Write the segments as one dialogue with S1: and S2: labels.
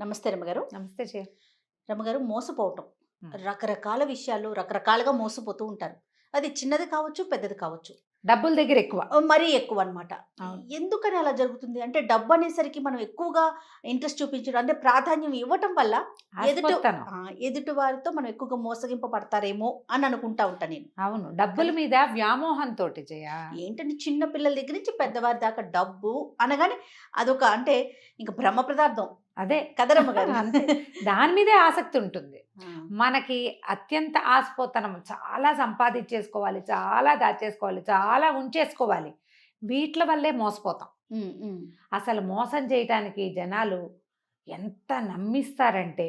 S1: నమస్తే రమ్మగారు.
S2: నమస్తే చే
S1: రమ్మగారు, మోసపోవటం.
S2: హ్మ్.
S1: రకరకాల విషయాల్లో రకరకాలుగా మోసపోతూ ఉంటారు. అది చిన్నది కావచ్చు, పెద్దది కావచ్చు.
S2: డబ్బుల దగ్గర ఎక్కువ.
S1: మరీ ఎక్కువనమాట.
S2: అవును.
S1: ఎందుకని అలా జరుగుతుంది? అంటే డబ్బనేసరికి మనం ఎక్కువగా ఇంట్రెస్ట్ చూపించడం అంటే ప్రాధాన్యం ఇవ్వటం వల్ల ఎదుటి
S2: ఆస్పొత్తనం.
S1: ఎదుటి వారితో మనం ఎక్కువగా మోసగింపబడతారేమో అని అనుకుంటా ఉంటా నేను.
S2: అవును. డబ్బుల
S1: కదా!
S2: మీద వ్యామోహంతోటి జయ.
S1: ఏంటంటే చిన్న పిల్లల దగ్గర నుంచి పెద్దవారి దాకా డబ్బు అనగానే అదొక అంటే ఇంక బ్రహ్మ పదార్థం.
S2: అదే.
S1: కదా రమ్మగారు?
S2: అంతే. దాని మీదే ఆసక్తి ఉంటుంది.
S1: ఆ!
S2: మనకి అత్యంత ఆస్పోతనం చాలా సంపాదించేసుకోవాలి, చాలా దాచేసుకోవాలి, చాలా ఉంచేసుకోవాలి. వీట్ల వల్లే మోసపోతాం.
S1: హ్మ్. హ్మ్.
S2: అసలు మోసం చేయటానికి జనాలు ఎంత నమ్మిస్తారంటే,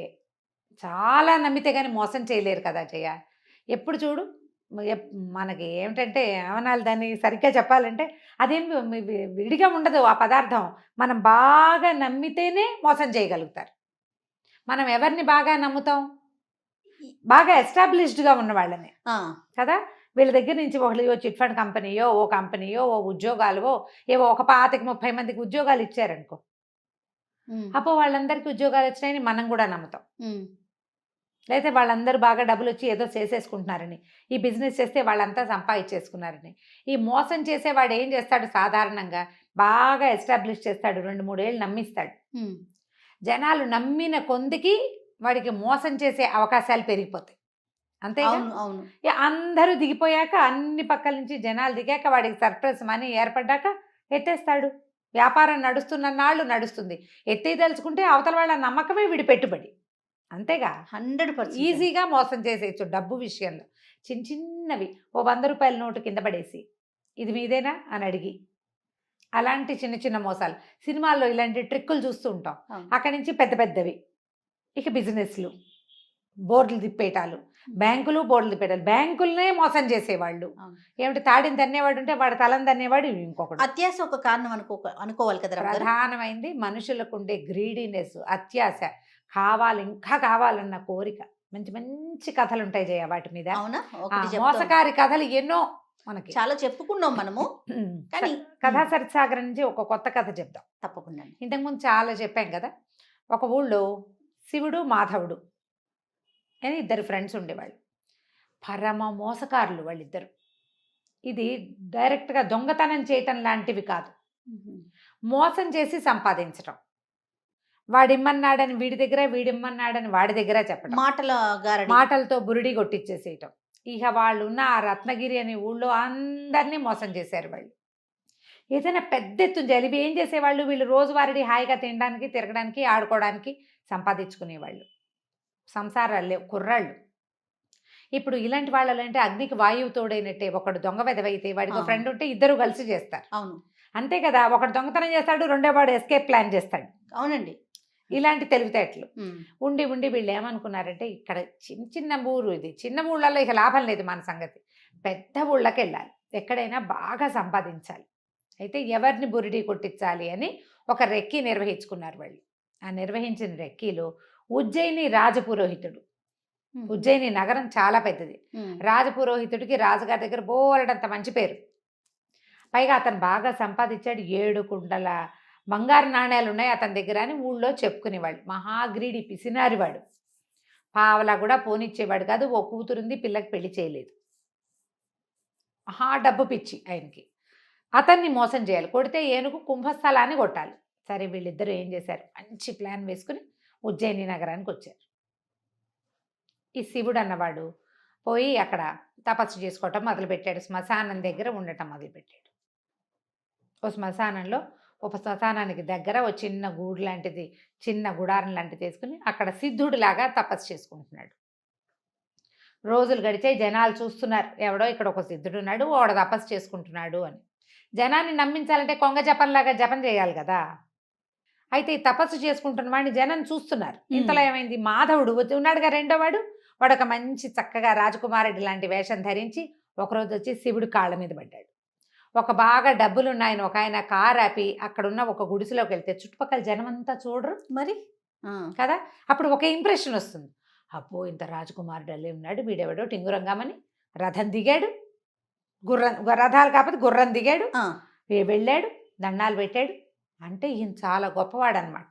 S2: చాలా నమ్మితే గాని మోసం చేయలేరు కదా జయ. ఎప్పుడు చూడు ఎప్ మనకి ఏమిటంటే ఏమనాలి దాన్ని సరిగ్గా చెప్పాలంటే, అదేం విడిగా ఉండదు ఆ పదార్థం. మనం బాగా నమ్మితేనే మోసం చేయగలుగుతారు. మనం ఎవరిని బాగా నమ్ముతాం? బాగా ఎస్టాబ్లిష్డ్‌గా ఉన్న వాళ్ళని.
S1: ఆ!
S2: కదా! వీళ్ళ దగ్గర నుంచి ఒకళ్ళు చిట్ ఫండ్ కంపెనీయో, ఓ కంపెనీయో, ఓ ఉద్యోగాలవో ఏవో ఒక 25, 30 మందికి ఉద్యోగాలు ఇచ్చారనుకో.
S1: హ్మ్.
S2: అప్పుడు వాళ్ళందరికీ ఉద్యోగాలొచ్చినాయని మనం గూడా నమ్ముతాం.
S1: హ్మ్.
S2: లేతే వాళ్ళందరూ బాగా డబ్బులొచ్చి ఏదో చేసేసుకుంటున్నారని. ఈ బిజినెస్ చేస్తే వాళ్ళంతా సంపాదించేసుకున్నారని. ఈ మోసం చేసేవాడు ఏం చేస్తాడు సాధారణంగా బాగా ఎస్టాబ్లిష్ చేస్తాడు. 2, 3 ఏళ్ళు నమ్మిస్తాడు.
S1: హ్మ్.
S2: జనాలు నమ్మిన కొందికి వాడికి మోసం చేసే అవకాశాలు పెరిగిపోతాయి. అంతేగా?
S1: అవును. అవును.
S2: అందరూ దిగిపోయాక అన్ని పక్కల నుంచి జనాలు దిగాక వాడికి సర్ప్రైజ్ మనీ ఏర్పడ్డాక ఎత్తేస్తాడు. వ్యాపారం నడుస్తున్నన్నాళ్ళు నడుస్తుంది. ఎత్తేయదలుచుకుంటే అవతల వాళ్ళ నమ్మకమే వీడి పెట్టుబడి. అంతేగా?
S1: 100% అండి.
S2: ఈజీగా మోసం చేసేయొచ్చు డబ్బు విషయంలో. చిన్నవి ఓ రూ. 100 నోటు కింద పడేసి, "ఇది మీదేనా?" అని అడిగి. అలాంటి చిన్న చిన్న మోసాలు. సినిమాల్లో ఇలాంటి ట్రిక్కులు చూస్తూ ఉంటాం.
S1: అవును.
S2: అక్కడి నుంచి పెద్ద పెద్దవి. ఇక బిజినెస్‌లు. బోర్డులు తిప్పేయటాలు. బ్యాంకులు బోర్డులు తిప్పేయటాలు. బ్యాంకులనే మోసం చేసేవాళ్ళు.
S1: అవును.
S2: ఏమిటి తాడిని తన్నేవాడుంటే వాడి తలని తన్నేవాడు ఇంకొకడు.
S1: అత్యాస ఒక కారణం అనుకోవాలి కదా రమ్మగారు?
S2: ప్రధానమైంది మనుషులకుండే గ్రీడీనెస్, అత్యాశ. కావాలి, ఇంకా కావాలన్న కోరిక. మంచి మంచి కథలుంటాయి జయ వాటి మీద.
S1: అవునా? ఒకటి చెప్తాం.
S2: మోసకారి కథలు ఎన్నో మనకి.
S1: చాలా చెప్పుకున్నాం మనము. కానీ
S2: కథా సరిసాగర్ నుంచి ఒక కొత్త కథ చెప్దాం.
S1: తప్పకుండా అండి.
S2: ఇంతకుముందు చాలా చెప్పాం కదా! ఒక ఊళ్ళో శివుడు, మాధవుడు అని ఇద్దరు ఫ్రెండ్స్ ఉండేవాళ్ళు. పరమ మోసకారులు వాళ్ళిద్దరు. ఇది డైరెక్ట్‌గా దొంగతనం చేయటం లాంటివి కాదు.
S1: హుహు.
S2: మోసం చేసి సంపాదించటం. వాడిమ్మన్నాడని వీడి దగ్గర, వీడిమ్మన్నాడని వాడి దగ్గర చెప్పటం.
S1: మాటల గారడి.
S2: మాటలతో బురిడి కొట్టిచ్చేసేయటం. ఇక వాళ్ళున్న ఆ రత్నగిరి అనే ఊళ్ళో అందరినీ మోసం చేశారు వాళ్ళు. ఏదైనా పెద్ద ఎత్తున చేయాలి. ఇవి ఏం చేసేవాళ్ళు వీళ్ళు రోజువారీ హాయిగా తినడానికి, తిరగడానికి, ఆడుకోవడానికి సంపాదించుకునేవాళ్ళు. సంసారాలు లేవు కుర్రాళ్ళు. ఇప్పుడు ఇలాంటి వాళ్ళలో అంటే అగ్నికి వాయువు తోడైనట్టే. ఒకడు దొంగ వెధవైతే వాడికో
S1: ఆ!
S2: ఫ్రెండ్ ఉంటే ఇద్దరు కలిసి చేస్తారు.
S1: అవును.
S2: అంతే కదా! ఒకడు దొంగతనం చేస్తాడు, రెండోవాడు ఎస్కేప్ ప్లాన్ చేస్తాడు.
S1: అవునండి.
S2: ఇలాంటి తెలివితేటలు.
S1: హ్మ్.
S2: ఉండి ఉండి వీళ్ళేమనుకున్నారంటే ఇక్కడ చిన్న చిన్న ఊరు ఇది. చిన్న ఊళ్ళలో ఇక లాభం లేదు మన సంగతి. పెద్ద ఊళ్ళకెళ్ళాలి. ఎక్కడైనా బాగా సంపాదించాలి. అయితే ఎవరిని బురిడి కొట్టించాలి అని ఒక రెక్కీ నిర్వహించుకున్నారు వాళ్ళు. ఆ నిర్వహించిన రెక్కీలో ఉజ్జయిని రాజపురోహితుడు.
S1: హుహు.
S2: ఉజ్జయిని నగరం చాలా పెద్దది.
S1: హ్మ్.
S2: రాజపురోహితుడికి రాజుగారి దగ్గర బోలెడంత మంచి పేరు. పైగా అతను బాగా సంపాదించాడు. 7 కుండల బంగారు నాణేలున్నాయి అతని దగ్గర అని ఊళ్ళో చెప్పుకునేవాళ్ళు. మహాగ్రీడి పిసినారివాడు. పావలా కూడా పోనిచ్చేవాడు కాదు. ఓ కూతురుంది, పిల్లకి పెళ్లి చేయలేదు. మహా డబ్బు పిచ్చి ఆయనకి. అతన్ని మోసం చేయాలి. కొడితే ఏనుగు కుంభస్థలాన్ని కొట్టాలి. సరే వీళ్ళిద్దరూ ఏం చేశారు? మంచి ప్లాన్ వేసుకుని ఉజ్జయిని నగరానికి వచ్చారు. ఈ శివుడు అన్నవాడు పోయి అక్కడ తపస్సు చేసుకోవటం మొదలుపెట్టాడు. శ్మశానం దగ్గర ఉండటం మొదలుపెట్టాడు. ఓ శ్మశానంలో ఒక శ్మశానానికి దగ్గర ఓ చిన్న గూడు లాంటిది, చిన్న గుడారం లాంటిది తీసుకుని అక్కడ సిద్ధుడిలాగా తపస్సు చేసుకుంటున్నాడు. రోజులు గడిచాయి. జనాలు చూస్తున్నారు. ఎవడో ఇక్కడ ఒక సిద్ధుడున్నాడు, వాడు తపస్సు చేసుకుంటున్నాడు అని. జనాన్ని నమ్మించాలంటే కొంగ జపంలాగా జపం చేయాలి కదా! అయితే ఈ తపస్సు చేసుకుంటున్న వాడిని జనం చూస్తున్నారు. ఇంతలో ఏమైంది? మాధవుడు ఉన్నాడుగా రెండోవాడు. వాడొక మంచి చక్కగా రాజకుమారుడి లాంటి వేషం ధరించి ఒకరోజు వచ్చి శివుడి కాళ్ళ మీద పడ్డాడు. ఒక బాగా డబ్బులున్నాయన ఒకాయన కారు ఆపి అక్కడున్న ఒక గుడిసెలోకి వెళ్తే చుట్టుపక్కల జనమంతా చూడరు
S1: మరి? ఆ!
S2: కదా! అప్పుడు ఒక ఇంప్రెషన్ వస్తుంది. అబ్బో! ఇంత రాజకుమారుడు అల్లే ఉన్నాడు. వీడెవడో టింగురంగమని రథం దిగాడు. రథాలు కాకపోతే గుర్రం దిగాడు.
S1: ఆ!
S2: వెళ్ళాడు. దండాలు పెట్టాడు. అంటే ఈయన చాలా గొప్పవాడనమాట.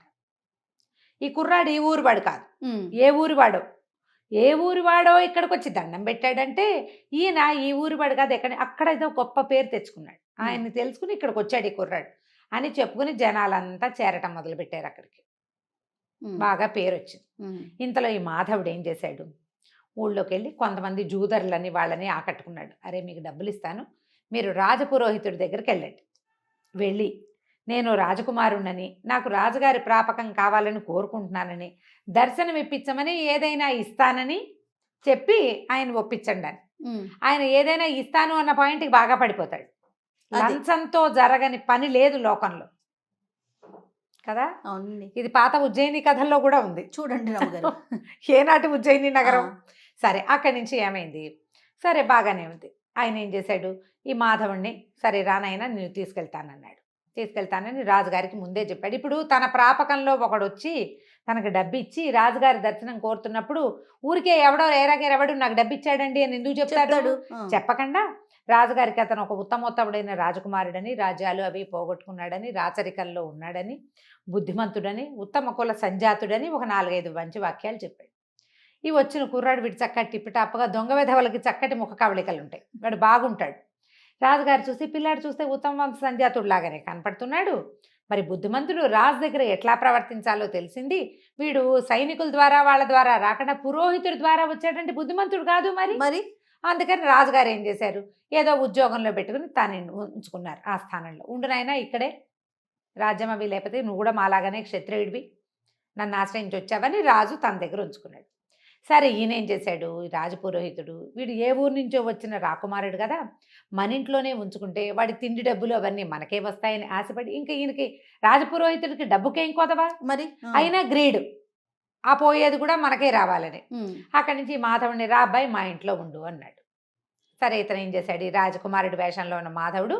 S2: ఈ కుర్రాడు ఈ ఊరు వాడు కాదు,
S1: ఉమ్.
S2: ఏ ఊరి వాడో ఇక్కడికి వచ్చి దండం పెట్టాడంటే ఈయన ఈ ఊరి వాడు కాదు, అక్కడ ఏదో గొప్ప పేరు తెచ్చుకున్నాడు, ఆయన్ని తెలుసుకుని ఇక్కడికి వచ్చాడు ఈ కుర్రాడు అని చెప్పుకుని జనాలంతా చేరటం మొదలుపెట్టారు అక్కడికి.
S1: ఉమ్.
S2: బాగా పేరు వచ్చింది.
S1: ఉమ్.
S2: ఇంతలో ఈ మాధవుడు ఏం చేశాడు, ఊళ్ళోకి వెళ్ళి కొంతమంది జూదర్లని వాళ్ళని ఆకట్టుకున్నాడు. అరే మీకు డబ్బులు ఇస్తాను, మీరు రాజపురోహితుడి దగ్గరికి వెళ్ళండి, వెళ్ళి నేను రాజకుమారుణ్ణని, నాకు రాజుగారి ప్రాపకం కావాలని కోరుకుంటున్నానని, దర్శనం ఇప్పించమని, ఏదైనా ఇస్తానని చెప్పి ఆయన ఒప్పించండి అని.
S1: ఉమ్.
S2: ఆయన ఏదైనా ఇస్తాను అన్న పాయింట్కి బాగా పడిపోతాడు.
S1: అది.
S2: లంచంతో జరగని పని లేదు లోకంలో కదా.
S1: అవునండి.
S2: ఇది పాత ఉజ్జయిని కథల్లో కూడా ఉంది
S1: చూడండి రాముగారు.
S2: ఏనాటి ఉజ్జయిని నగరం.
S1: ఆ.
S2: సరే అక్కడి నుంచి ఏమైంది, సరే బాగానే ఉంది. ఆయన ఏం చేశాడు, ఈ మాధవుణ్ణి సరే రానైనా నేను తీసుకెళ్తానన్నాడు. తీసుకెళ్తానని రాజుగారికి ముందే చెప్పాడు. ఇప్పుడు తన ప్రాపకంలో ఒకడు వచ్చి తనకు డబ్బు ఇచ్చి రాజుగారి దర్శనం కోరుతున్నప్పుడు ఊరికే ఎవడో ఏరాగేరెవడు నాకు డబ్బు ఇచ్చాడండి అని ఎందుకు చెప్తాడు?
S1: చెప్తాడు. ఆ.
S2: చెప్పకుండా రాజుగారికి అతను ఒక ఉత్తమోత్తముడైన రాజకుమారుడని, రాజ్యాలు అవి పోగొట్టుకున్నాడని, రాచరికంలో ఉన్నాడని, బుద్ధిమంతుడని, ఉత్తమ కుల సంజాతుడని ఒక 4-5 మంచి వాక్యాలు చెప్పాడు. ఈ వచ్చిన కుర్రాడు వీడు చక్కటి టిప్పిటాప్గా దొంగ విధవలకి చక్కటి ముఖ కవళికలు ఉంటాయి, వాడు బాగుంటాడు. రాజుగారు చూసి పిల్లాడు చూస్తే ఉత్తమ వంశ సంజాతుడిలాగానే కనపడుతున్నాడు, మరి బుద్ధిమంతుడు, రాజు దగ్గర ఎట్లా ప్రవర్తించాలో తెలిసింది, వీడు సైనికుల ద్వారా వాళ్ళ ద్వారా రాకుండా పురోహితుడి ద్వారా వచ్చాడంటే బుద్ధిమంతుడు కాదు మరి. అందుకని రాజుగారు ఏం చేశారు, ఏదో ఉద్యోగంలో పెట్టుకుని తాను ఉంచుకున్నారు ఆ స్థానంలో. ఉండునైనా ఇక్కడే రాజ్యం అవి, లేకపోతే నువ్వు కూడా మాలాగానే క్షత్రియుడివి, నన్ను ఆశ్రయించి వచ్చావని రాజు తన దగ్గర ఉంచుకున్నాడు. సరే ఈయన ఏం చేశాడు, ఈ రాజపురోహితుడు వీడు ఏ ఊరు నుంచో వచ్చిన రాకుమారుడు కదా, మన ఇంట్లోనే ఉంచుకుంటే వాడి తిండి డబ్బులు అవన్నీ మనకే వస్తాయని ఆశపడి, ఇంకా ఈయనకి రాజపురోహితుడికి డబ్బుకేం కొదవా
S1: మరి.
S2: అయినా గ్రీడు, ఆ పోయేది కూడా మనకే రావాలని. అక్కడి నుంచి మాధవుడిని రా అబ్బాయి మా ఇంట్లో ఉండు అన్నాడు. సరే ఇతను ఏం చేశాడు, ఈ రాజకుమారుడి వేషంలో ఉన్న మాధవుడు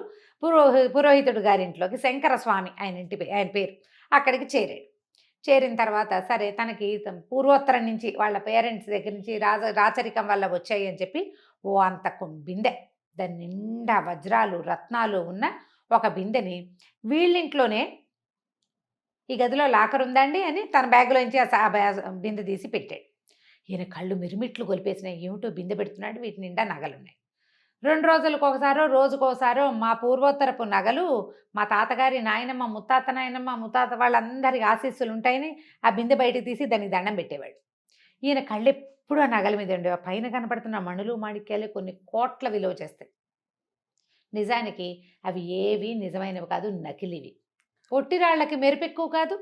S2: పురోహితుడు గారింట్లోకి, శంకరస్వామి ఆయన పేరు, అక్కడికి చేరాడు. చేరిన తర్వాత సరే తనకి పూర్వోత్తరం నుంచి వాళ్ళ పేరెంట్స్ దగ్గర నుంచి రాచరికం వల్ల వచ్చాయి అని చెప్పి ఓ అంత బిందె, దాని నిండా వజ్రాలు రత్నాలు ఉన్న ఒక బిందెని వీళ్ళింట్లోనే, ఈ గదిలో లాకర్ ఉందండి అని తన బ్యాగ్లోంచి ఆ బిందె తీసి పెట్టాడు. ఈయన కళ్ళు మిరుమిట్లు కొలిపేసినాయి, ఏమిటో బిందె పెడుతున్నాడు, వీటి నిండా నగలున్నాయి. 2 రోజులకు ఒకసారో రోజుకోసారో మా పూర్వోత్తరపు నగలు, మా తాతగారి నాయనమ్మ, ముత్తాత నాయనమ్మ, ముత్తాత వాళ్ళందరికి ఆశీస్సులు ఉంటాయని ఆ బిందె బయటకు తీసి దానికి దండం పెట్టేవాడు. ఈయన కళ్ళు ఎప్పుడు ఆ నగల మీద ఉండేవి. పైన కనపడుతున్న మణులు మాణిక్యాలు కొన్ని కోట్ల విలువ చేస్తాయి, నిజానికి అవి ఏవి నిజమైనవి కాదు, నకిలివి. ఒట్టిరాళ్లకి మెరుపెక్కువ కాదు.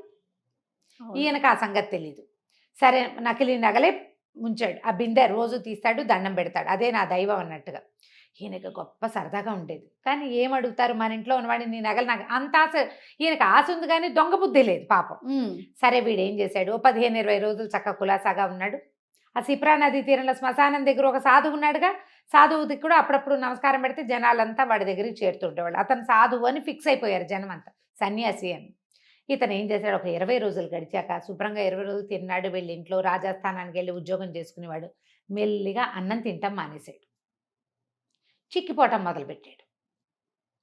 S2: ఈయనకు ఆ సంగతి తెలీదు. సరే నకిలీ నగలే ఉంచాడు, ఆ బిందె రోజు తీస్తాడు, దండం పెడతాడు, అదే నా దైవం అన్నట్టుగా. ఈయనకు గొప్ప సరదాగా ఉండేది. కానీ ఏమడుగుతారు, మన ఇంట్లో ఉన్నవాడిని నీ నగలు నాకు అంత ఆశ, ఈయనకు ఆశ ఉంది కానీ దొంగ బుద్ధి లేదు పాపం. సరే వీడు ఏం చేశాడు, 15-20 రోజులు చక్కగా కులాసాగా ఉన్నాడు. ఆ సిప్రా నది తీరంలో శ్మశానం దగ్గర ఒక సాధువు ఉన్నాడుగా, సాధువుకి కూడా అప్పుడప్పుడు నమస్కారం పెడితే జనాలంతా వాడి దగ్గరికి చేరుతుండేవాళ్ళు. అతను సాధువు అని ఫిక్స్ అయిపోయారు జనం అంతా, సన్యాసి అని. ఇతను ఏం చేశాడు, ఒక 20 రోజులు గడిచాక శుభ్రంగా 20 రోజులు తిన్నాడు, వెళ్ళి ఇంట్లో రాజస్థానానికి వెళ్ళి ఉద్యోగం చేసుకునేవాడు. మెల్లిగా అన్నం తింటాం మానేశాడు, చిక్కిపోవటం మొదలుపెట్టాడు.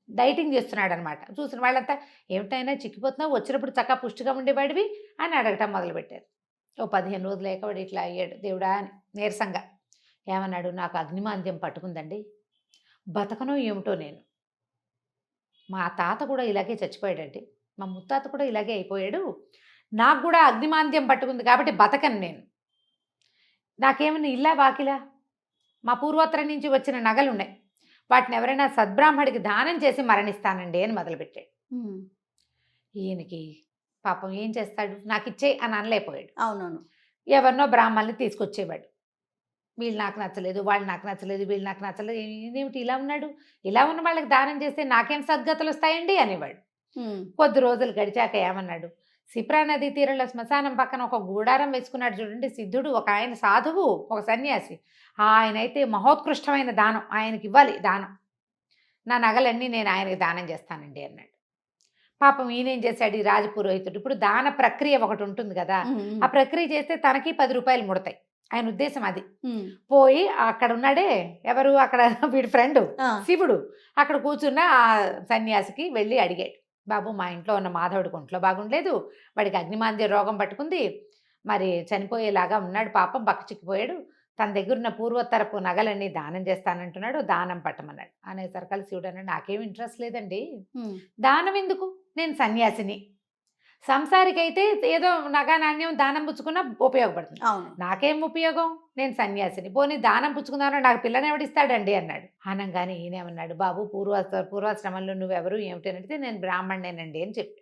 S2: డైటింగ్ చేస్తున్నాడు అనమాట. చూసిన వాళ్ళంతా ఏమిటైనా చిక్కిపోతున్నావు, వచ్చినప్పుడు చక్కగా పుష్టిగా ఉండేవాడివి అని అడగటం మొదలుపెట్టారు. ఓ 15 రోజులు లేకవాడు ఇట్లా అయ్యాడు దేవుడా అని నీరసంగా. ఏమన్నాడు, నాకు అగ్నిమాంద్యం పట్టుకుందండి, బతకనో ఏమిటో నేను. మా తాత కూడా ఇలాగే చచ్చిపోయాడండి, మా ముత్తాత కూడా ఇలాగే అయిపోయాడు, నాకు కూడా అగ్నిమాంద్యం పట్టుకుంది కాబట్టి బతకను నేను. నాకేమన్నా ఇల్లా వాకిలా, మా పూర్వోత్తరం నుంచి వచ్చిన నగలు ఉన్నాయి, వాటిని ఎవరైనా సద్బ్రాహ్మడికి దానం చేసి మరణిస్తానండి అని మొదలుపెట్టాడు. ఈయనకి పాపం ఏం చేస్తాడు, నాకు ఇచ్చే అని అనలేకపోయాడు.
S1: అవునవును.
S2: ఎవరినో బ్రాహ్మణుల్ని తీసుకొచ్చేవాడు. వీళ్ళు నాకు నచ్చలేదు, వాళ్ళు నాకు నచ్చలేదు, వీళ్ళు నాకు నచ్చలేదు, ఏమిటి ఇలా ఉన్నాడు, ఇలా ఉన్న వాళ్ళకి దానం చేస్తే నాకేం సద్గతులు వస్తాయండి అనేవాడు. కొద్ది రోజులు గడిచాక ఏమన్నాడు, సిప్రా నది తీరంలో శ్మశానం పక్కన ఒక గూడారం వేసుకున్నాడు చూడండి సిద్ధుడు, ఒక ఆయన సాధువు, ఒక సన్యాసి. ఆయన అయితే మహోత్కృష్టమైన దానం, ఆయనకి ఇవ్వాలి దానం, నా నగలన్నీ నేను ఆయనకి దానం చేస్తానండి అన్నాడు. పాపం ఈయనేం చేశాడు, ఈ రాజపురోహితుడు. ఇప్పుడు దాన ప్రక్రియ ఒకటి ఉంటుంది కదా, ఆ ప్రక్రియ చేస్తే తనకి 10 రూపాయలు ముడతాయి, ఆయన ఉద్దేశం అది. పోయి అక్కడ ఉన్నాడే ఎవరు, అక్కడ వీడి ఫ్రెండ్ శివుడు, అక్కడ కూర్చున్న ఆ సన్యాసికి వెళ్ళి అడిగాడు, బాబు మా ఇంట్లో ఉన్న మాధవుడికి ఒంట్లో బాగుండలేదు, వాడికి అగ్నిమాంద్య రోగం పట్టుకుంది, మరి చనిపోయేలాగా ఉన్నాడు, పాపం బక్కచిక్కిపోయాడు, తన దగ్గర ఉన్న పూర్వోత్తరపు నగలన్నీ దానం చేస్తానంటున్నాడు, దానం పట్టమన్నాడు. అనేసరికల్ శివుడు అన్నాడు, నాకేం ఇంట్రెస్ట్ లేదండి, దానం ఎందుకు, నేను సన్యాసిని, సంసారికైతే ఏదో నగా నాణ్యం దానం పుచ్చుకున్నా ఉపయోగపడుతుంది, నాకేం ఉపయోగం, నేను సన్యాసిని, పోనీ దానం పుచ్చుకుందామని నాకు పిల్లని ఎవడిస్తాడండి అన్నాడు. అనగానే ఈయనేమన్నాడు, బాబు పూర్వాశ్రమంలో నువ్వెవరు ఏమిటి అని అడిగితే నేను బ్రాహ్మణేనండి అని చెప్పి,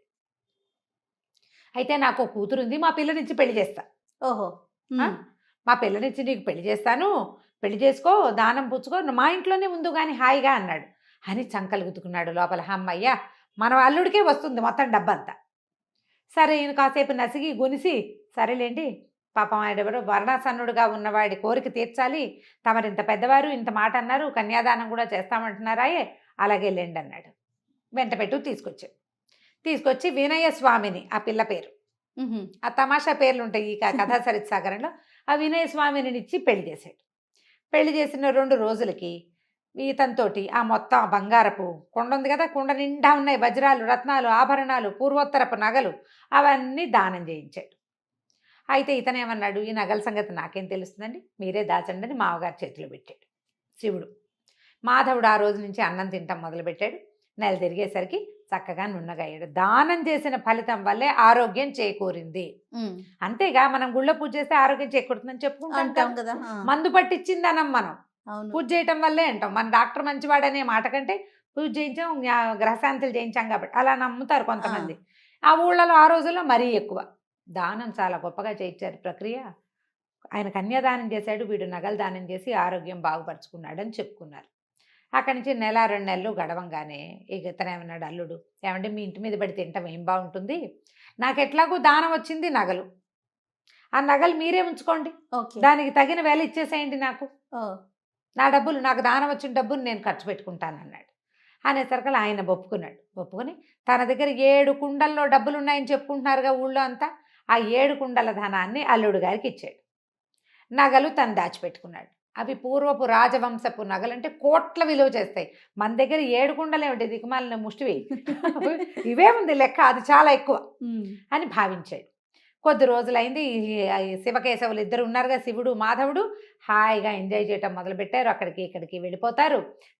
S2: అయితే నాకు ఒక కూతురు ఉంది, మా పిల్లనిచ్చి పెళ్లి చేస్తా.
S1: ఓహో.
S2: మా పిల్లనిచ్చి నీకు పెళ్లి చేస్తాను, పెళ్లి చేసుకో, దానం పుచ్చుకో, మా ఇంట్లోనే ఉండు కానీ హాయిగా అన్నాడు. అని చంకలు గుద్దుకున్నాడు లోపల, అమ్మయ్య మన అల్లుడికే వస్తుంది మొత్తం డబ్బంతా. సరే ఈయన కాసేపు నసిగి గునిసి, సరేలేండి పాపం ఆయన ఎవరో వర్ణాసన్నుడుగా ఉన్నవాడి కోరిక తీర్చాలి, తమరు ఇంత పెద్దవారు ఇంత మాట అన్నారు, కన్యాదానం కూడా చేస్తామంటున్నారాయే, అలాగే లేండి అన్నాడు. వెంట పెట్టు తీసుకొచ్చి వినయ స్వామిని, ఆ పిల్ల పేరు, ఆ తమాషా పేర్లు ఉంటాయి ఈ కథా సరిత్ సాగరంలో, ఆ వినయ స్వామిని ఇచ్చి పెళ్లి చేశాడు. పెళ్లి చేసిన 2 రోజులకి ఇతనితోటి ఆ మొత్తం బంగారపు కుండ ఉంది కదా, కుండ నిండా ఉన్నాయి వజ్రాలు, రత్నాలు, ఆభరణాలు, పూర్వోత్తరపు నగలు, అవన్నీ దానం చేయించాడు. అయితే ఇతనేమన్నాడు, ఈ నగల సంగతి నాకేం తెలుస్తుందండి, మీరే దాచండి అని మామగారి చేతిలో పెట్టాడు శివుడు. మాధవుడు ఆ రోజు నుంచి అన్నం తింటాం మొదలుపెట్టాడు. నెల తిరిగేసరికి చక్కగా నున్నగయ్యాడు. దానం చేసిన ఫలితం వల్లే ఆరోగ్యం చేకూరింది. అంతేగా మనం గుళ్ళో పూజ చేస్తే ఆరోగ్యం చేకూరుతుందని చెప్పుకుంటాం కదా, మందు పట్టించిందనం మనం పూజ చేయటం వల్లే అంటాం. మన డాక్టర్ మంచివాడనే మాట కంటే పూజ చేయించాం, గ్రహశాంతులు చేయించాం కాబట్టి అలా నమ్ముతారు కొంతమంది. ఆ ఊళ్ళలో ఆ రోజుల్లో మరీ ఎక్కువ దానం చాలా గొప్పగా చేయించారు ప్రక్రియ. ఆయన కన్యాదానం చేశాడు, వీడు నగలు దానం చేసి ఆరోగ్యం బాగుపరుచుకున్నాడు అని చెప్పుకున్నారు. అక్కడి నుంచి 1-2 నెలలు గడవంగానే ఇక ఇతనేమన్నాడు అల్లుడు, ఏమంటే మీ ఇంటి మీద పడి తింటాం ఏం బాగుంటుంది, నాకు ఎట్లాగూ దానం వచ్చింది నగలు, ఆ నగలు మీరే ఉంచుకోండి, దానికి తగిన వేల ఇచ్చేసేయండి, నా డబ్బులు, నాకు దానం వచ్చిన డబ్బులు నేను ఖర్చు పెట్టుకుంటాను అన్నాడు. అనేసరికి ఆయన ఒప్పుకుని తన దగ్గర 7 కుండల్లో డబ్బులు ఉన్నాయని చెప్పుకుంటున్నారుగా ఊళ్ళో అంతా, ఆ 7 కుండల ధనాన్ని అల్లుడు గారికి ఇచ్చాడు. నగలు తను దాచిపెట్టుకున్నాడు. అవి పూర్వపు రాజవంశపు నగలంటే కోట్ల విలువ చేస్తాయి. మన దగ్గర 7 కుండలు ఏమిటి, దిక్కుమాలిన ముష్టివి, ఇవే ఉంది లెక్క, అది చాలా ఎక్కువ అని భావించాడు. కొద్ది రోజులైంది, శివకేశవులు ఇద్దరు ఉన్నారుగా, శివుడు మాధవుడు హాయిగా ఎంజాయ్ చేయటం మొదలుపెట్టారు. అక్కడికి ఇక్కడికి వెళ్ళిపోతారు,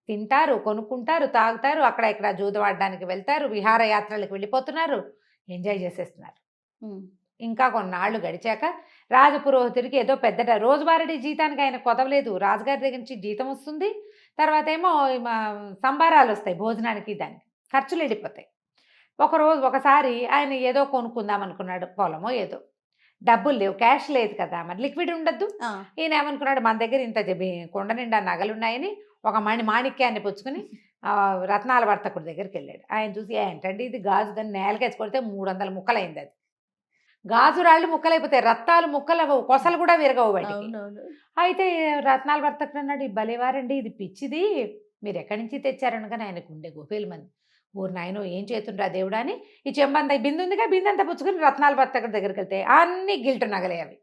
S2: తింటారు, కొనుక్కుంటారు, తాగుతారు, అక్కడ ఇక్కడ జూదవాడడానికి వెళ్తారు, విహారయాత్రలకు వెళ్ళిపోతున్నారు, ఎంజాయ్ చేసేస్తున్నారు. ఇంకా కొన్నాళ్ళు గడిచాక రాజపురోహితుడికి ఏదో పెద్ద రోజువారీ జీతానికి ఆయన కొదవలేదు, రాజుగారి దగ్గర నుంచి జీతం వస్తుంది, తర్వాత ఏమో సంబారాలు వస్తాయి భోజనానికి, దానికి ఖర్చులు వెళ్ళిపోతాయి. ఒకసారి ఆయన ఏదో కొనుక్కుందాం అనుకున్నాడు, పొలమో ఏదో, డబ్బులు లేవు, క్యాష్ లేదు కదా, మరి లిక్విడ్ ఉండద్దు. ఈయన ఏమనుకున్నాడు, మన దగ్గర ఇంత కొండ నిండా నగలున్నాయని ఒక మాణిక్యాన్ని పుచ్చుకుని రత్నాల వర్తకుడి దగ్గరికి వెళ్ళాడు. ఆయన చూసి, ఏంటండి ఇది గాజు, దాన్ని నేలకేసి కొడితే 300 ముక్కలైంది, అది గాజు రాళ్ళు ముక్కలైపోతాయి, రత్నాలు ముక్కలు కొసలు కూడా విరగవు వాటికి. అయితే రత్నాల వర్తకుడు అన్నాడు, భలేవారండి, ఇది పిచ్చిది, మీరు ఎక్కడి నుంచి తెచ్చారనగానే ఆయనకు ఉండే గోపేలు మంది, ఊరు నాయనో ఏం చేతుండ్రా దేవుడా అని ఈ చెంబంత బిందు ఉందిగా, బిందంతా పుచ్చుకుని రత్నాల వర్తకుడి దగ్గరికి వెళ్తే అన్ని గిల్టు నగలే అవి.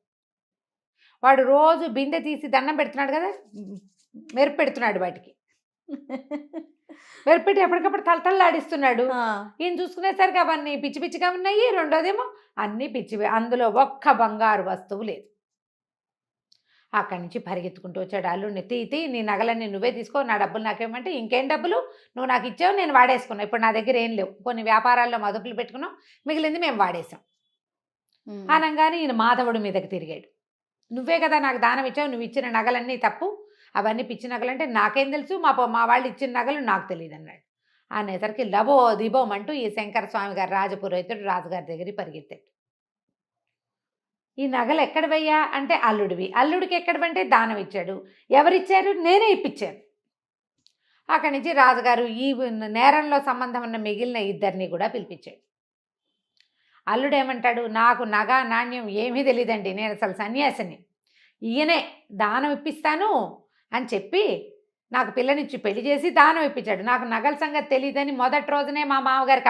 S2: వాడు రోజు బిందె తీసి దండం పెడుతున్నాడు కదా, మెరుపు పెడుతున్నాడు వాటికి, మెరుపెట్టి ఎప్పటికప్పుడు తలతల్లాడిస్తున్నాడు. ఈయన చూసుకునేసరికి అవన్నీ పిచ్చి పిచ్చిగా ఉన్నాయి. రెండోదేమో అన్నీ పిచ్చివే, అందులో ఒక్క బంగారు వస్తువు లేదు. అక్కడి నుంచి పరిగెత్తుకుంటూ వచ్చాడు. అల్లుడిని, తీ నీ నగలన్నీ నువ్వే తీసుకో, నా డబ్బులు నాకేమంటే, ఇంకేం డబ్బులు, నువ్వు నాకు ఇచ్చావు, నేను వాడేసుకున్నావు, ఇప్పుడు నా దగ్గర ఏం లేవు, కొన్ని వ్యాపారాల్లో మదుపులు పెట్టుకున్నాం, మిగిలింది మేము వాడేసాం అనగానే ఈయన మాధవుడి మీదకి తిరిగాడు. నువ్వే కదా నాకు దానం ఇచ్చావు, నువ్వు ఇచ్చిన నగలన్నీ తప్పు, అవన్నీ పిచ్చి నగలంటే నాకేం తెలుసు, మా వాళ్ళు ఇచ్చిన నగలు నాకు తెలియదు అన్నాడు. అనేసరికి లబో దిబోమంటూ ఈ శంకర స్వామి గారు రాజపురోహితుడు రాజుగారి దగ్గరికి పరిగెత్తాడు. ఈ నగలు ఎక్కడవయ్యా అంటే అల్లుడివి, అల్లుడికి ఎక్కడవంటే దానం ఇచ్చాడు, ఎవరిచ్చారు, నేనే ఇప్పించాను. అక్కడి నుంచి రాజుగారు ఈ నేరంలో సంబంధం ఉన్న మిగిలిన ఇద్దరిని కూడా పిలిపించాడు. అల్లుడు ఏమంటాడు, నాకు నగ నాణ్యం ఏమీ తెలియదండి, నేను అసలు సన్యాసిని, ఈయనే దానం ఇప్పిస్తాను అని చెప్పి నాకు పిల్లనిచ్చి పెళ్లి చేసి దానం ఇప్పించాడు. నాకు నగల సంగతి తెలియదని మొదటి రోజునే మా మామగారికి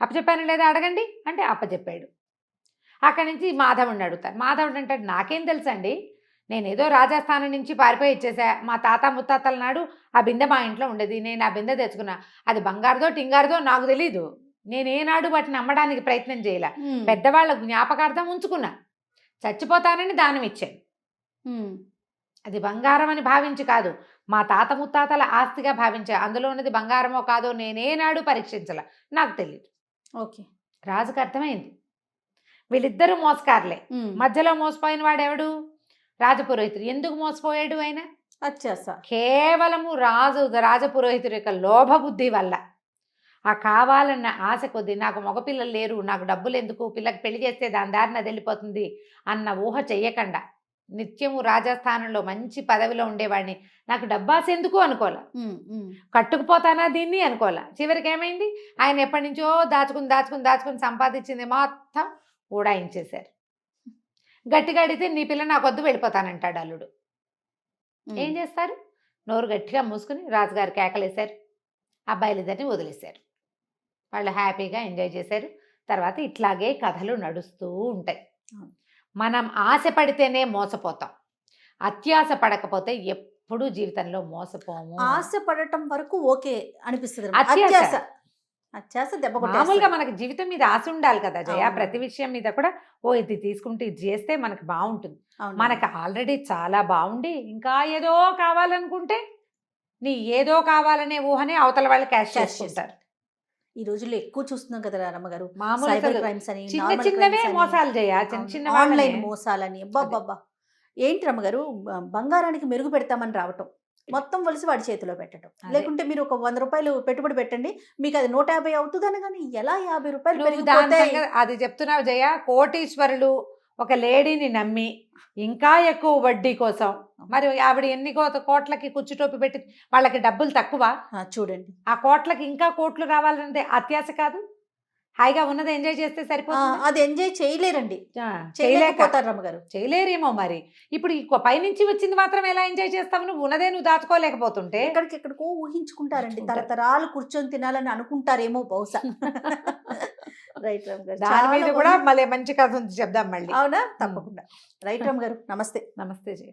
S2: అప్పచెప్పాను లేదా అడగండి అంటే అప్పచెప్పాడు. అక్కడి నుంచి మాధవుడిని అడుగుతారు. మాధవుడు అంటాడు, నాకేం తెలుసండి, నేనేదో రాజస్థానం నుంచి పారిపోయి ఇచ్చేసా, మా తాత ముత్తాతల నాడు ఆ బిందె మా ఇంట్లో ఉండేది, నేను ఆ బిందె తెచ్చుకున్నా, అది బంగారుదో టింగారుదో నాకు తెలీదు, నేనేనాడు వాటిని అమ్మడానికి ప్రయత్నం చేయలే.
S1: ఉమ్,
S2: పెద్దవాళ్ళ జ్ఞాపకార్థం ఉంచుకున్నా. చచ్చిపోతానని దానం ఇచ్చాను.
S1: ఉమ్,
S2: అది బంగారం అని భావించి కాదు, మా తాత ముత్తాతల ఆస్తిగా భావించా. అందులో ఉన్నది బంగారమో కాదో నేనేనాడు పరీక్షించాల, నాకు తెలియదు.
S1: ఓకే.
S2: రాజుకు అర్థమైంది వీళ్ళిద్దరూ మోసకారులే.
S1: ఉమ్,
S2: మధ్యలో మోసపోయిన వాడెవడు? రాజపురోహితుడు. ఎందుకు మోసపోయాడు ఆయన?
S1: అత్యాస.
S2: కేవలము రాజపురోహితుడి యొక్క లోభబుద్ధి వల్ల, ఆ కావాలన్న ఆశ కొద్దీ, నాకు మగపిల్లలు లేరు, నాకు డబ్బులు ఎందుకు, పిల్లకి పెళ్లి చేస్తే దాని దారిన అది వెళ్ళిపోతుంది అన్న ఊహ చెయ్యకుండా, నిత్యము రాజస్థానంలో మంచి పదవిలో ఉండేవాడిని, నాకు డబ్బాస్ ఎందుకు అనుకోలే,
S1: ఉమ్, ఉమ్,
S2: కట్టుకుపోతానా దీన్ని అనుకోలే. చివరికి ఏమైంది? ఆయన ఎప్పటి నుంచో దాచుకుని సంపాదించింది మొత్తం ఊడాయించేశారు. గట్టిగా అడిగితే నీ పిల్ల నాకు వద్దు, వెళ్ళిపోతానంటాడు అల్లుడు.
S1: ఉమ్.
S2: ఏం చేస్తారు? నోరు గట్టిగా మూసుకుని రాజుగారు కేకలేశారు, అబ్బాయిలిద్దరిని వదిలేశారు. వాళ్ళు హ్యాపీగా ఎంజాయ్ చేశారు. తర్వాత ఇట్లాగే కథలు నడుస్తూ ఉంటాయి.
S1: అవును.
S2: మనం ఆశ పడితేనే మోసపోతాం, అత్యాశ పడకపోతే ఎప్పుడూ జీవితంలో మోసపోము.
S1: ఆశ పడటం వరకు ఓకే అనిపిస్తుంది.
S2: అత్యాశ.
S1: అత్యాస, అత్యాస దెబ్బ
S2: మామూలుగా
S1: కొట్టేస్తుంది.
S2: మనకి జీవితం మీద ఆశ ఉండాలి కదా జయ.
S1: అవును.
S2: ప్రతి విషయం మీద కూడా ఇది తీసుకుంటే ఇది చేస్తే మనకు బాగుంటుంది.
S1: అవును.
S2: మనకు ఆల్రెడీ చాలా బాగుండి ఇంకా ఏదో కావాలనుకుంటే, నీ ఏదో కావాలనే ఊహనే అవతల వాళ్ళు క్యాష్
S1: క్యాష్
S2: చేసుకుంటారు.
S1: ఈ రోజుల్లో ఎక్కువ చూస్తున్నాం కదా రమ్మగారు.
S2: మామూలు
S1: సైబర్
S2: అసలు
S1: క్రైమ్స్ అని,
S2: చిన్న
S1: నార్మల్
S2: చిన్నవే
S1: క్రైమ్స్ అని,
S2: మోసాలు చేయ, చిన్న
S1: అవును,
S2: చిన్న
S1: ఆన్లైన్
S2: వాళ్ళనే.
S1: మోసాలని. అబ్బబ్బబ్బా! ఏంటి రమ్మగారు, బంగారానికి మెరుగు పెడతామని రావటం, మొత్తం వలిసి వాడి చేతిలో పెట్టడం.
S2: అదే.
S1: లేకుంటే మీరు ఒక 100 రూపాయలు పెట్టుబడి పెట్టండి, మీకు అది 150 అవుతుందని. కానీ ఎలా 50 రూపాయలు
S2: నువ్వు దాని
S1: పెరిగిపోతాయి?
S2: సంగతి అది చెప్తున్నావు జయ. కోటీశ్వరులు ఒక లేడీని నమ్మి ఇంకా ఎక్కువ వడ్డీ కోసం, మరి ఆవిడ ఎన్ని కోట్లకి కుచ్చుటోపి పెట్టి వాళ్ళకి డబ్బులు తక్కువ,
S1: చూడండి.
S2: ఆ కోట్లకి ఇంకా కోట్లు రావాలన్నదే అత్యాశ కాదు. హాయిగా ఉన్నది ఎంజాయ్ చేస్తే సరిపోతుంది.
S1: అది ఎంజాయ్ చేయలేరండి,
S2: చేయలేక
S1: చేయలేకపోతారు రమ్మగారు.
S2: చేయలేరేమో మరి. ఇప్పుడు ఈ పైనుంచి వచ్చింది మాత్రం ఎలా ఎంజాయ్ చేస్తావు? నువ్వు ఉన్నదే నువ్వు దాచుకోలేకపోతుంటే.
S1: ఎక్కడికెక్కడికో ఊహించుకుంటారండి,
S2: ఊహించుకుంటారు.
S1: తరతరాలు కూర్చొని తినాలని అనుకుంటారేమో బహుశా. రైట్ రామ్ గారు,
S2: దాని మీద
S1: చాలా
S2: కూడా
S1: బాగుంది.
S2: మళ్ళీ మంచి కథ ఉంది, చెప్దాం మళ్ళీ.
S1: అవునా? తప్పకుండా. రైట్ రామ్ గారు, నమస్తే.
S2: నమస్తే జయ.